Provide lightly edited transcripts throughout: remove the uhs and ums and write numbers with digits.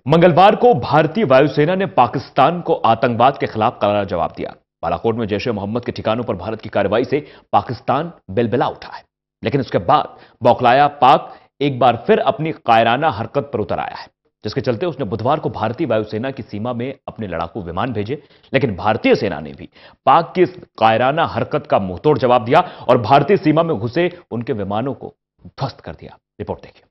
मंगलवार को भारतीय वायुसेना ने पाकिस्तान को आतंकवाद के खिलाफ करारा जवाब दिया। बालाकोट में जैश ए मोहम्मद के ठिकानों पर भारत की कार्रवाई से पाकिस्तान बिलबिला उठा है, लेकिन उसके बाद बौखलाया पाक एक बार फिर अपनी कायराना हरकत पर उतर आया है, जिसके चलते उसने बुधवार को भारतीय वायुसेना की सीमा में अपने लड़ाकू विमान भेजे। लेकिन भारतीय सेना ने भी पाक की इस कायराना हरकत का मुंहतोड़ जवाब दिया और भारतीय सीमा में घुसे उनके विमानों को ध्वस्त कर दिया। रिपोर्ट देखिए।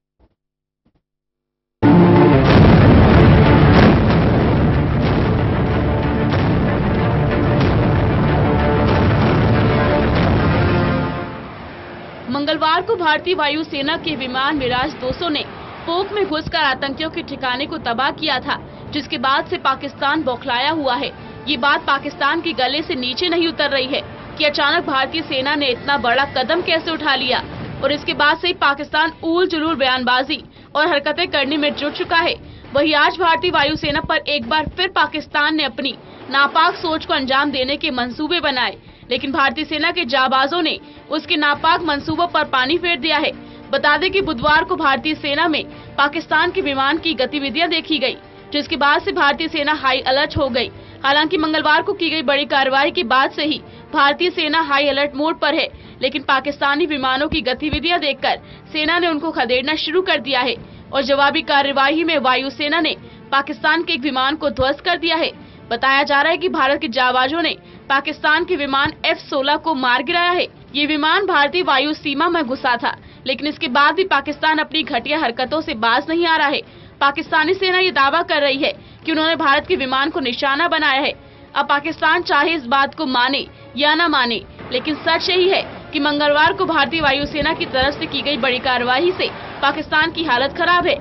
मंगलवार को भारतीय वायुसेना के विमान मिराज 200 ने पोक में घुसकर आतंकियों के ठिकाने को तबाह किया था, जिसके बाद से पाकिस्तान बौखलाया हुआ है। ये बात पाकिस्तान के गले से नीचे नहीं उतर रही है कि अचानक भारतीय सेना ने इतना बड़ा कदम कैसे उठा लिया, और इसके बाद से पाकिस्तान ऊल जुलूल बयानबाजी और हरकतें करने में जुट चुका है। वहीं आज भारतीय वायुसेना पर एक बार फिर पाकिस्तान ने अपनी नापाक सोच को अंजाम देने के मंसूबे बनाए, लेकिन भारतीय सेना के जाबाजों ने उसके नापाक मंसूबों पर पानी फेर दिया है। बता दें कि बुधवार को भारतीय सेना में पाकिस्तान के विमान की गतिविधियां देखी गई, जिसके बाद से भारतीय सेना हाई अलर्ट हो गई। हालांकि मंगलवार को की गई बड़ी कार्रवाई के बाद से ही भारतीय सेना हाई अलर्ट मोड पर है, लेकिन पाकिस्तानी विमानों की गतिविधियां देखकर सेना ने उनको खदेड़ना शुरू कर दिया है और जवाबी कार्रवाई में वायुसेना ने पाकिस्तान के एक विमान को ध्वस्त कर दिया है। बताया जा रहा है कि भारत के जाबाजों ने पाकिस्तान के विमान F-16 को मार गिराया है। ये विमान भारतीय वायु सीमा में घुसा था, लेकिन इसके बाद भी पाकिस्तान अपनी घटिया हरकतों से बाज नहीं आ रहा है। पाकिस्तानी सेना ये दावा कर रही है कि उन्होंने भारत के विमान को निशाना बनाया है। अब पाकिस्तान चाहे इस बात को माने या न माने, लेकिन सच यही है कि मंगलवार को भारतीय वायुसेना की तरफ से की गई बड़ी कार्रवाई से पाकिस्तान की हालत खराब है।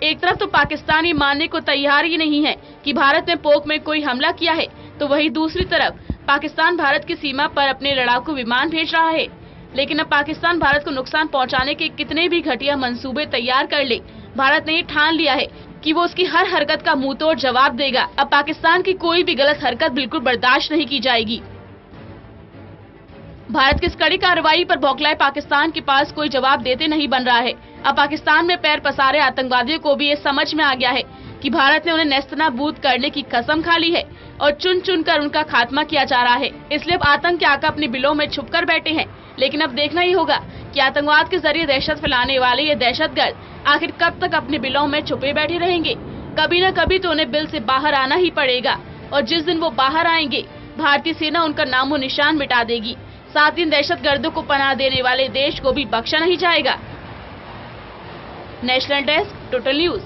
एक तरफ तो पाकिस्तान ये मानने को तैयार ही नहीं है कि भारत ने पोक में कोई हमला किया है, तो वहीं दूसरी तरफ पाकिस्तान भारत की सीमा पर अपने लड़ाकू विमान भेज रहा है। लेकिन अब पाकिस्तान भारत को नुकसान पहुंचाने के कितने भी घटिया मंसूबे तैयार कर ले, भारत ने ये ठान लिया है कि वो उसकी हर हरकत का मुंहतोड़ जवाब देगा। अब पाकिस्तान की कोई भी गलत हरकत बिल्कुल बर्दाश्त नहीं की जाएगी। भारत की इस कड़ी कार्रवाई पर बौखलाए पाकिस्तान के पास कोई जवाब देते नहीं बन रहा है। अब पाकिस्तान में पैर पसारे आतंकवादियों को भी ये समझ में आ गया है कि भारत ने उन्हें नेस्तनाबूद करने की कसम खा ली है और चुन चुन कर उनका खात्मा किया जा रहा है। इसलिए अब आतंक के आका अपने बिलों में छुपकर बैठे हैं। लेकिन अब देखना ही होगा कि आतंकवाद के जरिए दहशत फैलाने वाले ये दहशतगर्द आखिर कब तक अपने बिलों में छुपे बैठे रहेंगे। कभी न कभी तो उन्हें बिल से बाहर आना ही पड़ेगा, और जिस दिन वो बाहर आएंगे, भारतीय सेना उनका नामो निशान मिटा देगी। साथ ही दहशतगर्दों को पनाह देने वाले देश को भी बख्शा नहीं जाएगा। National desk, total news.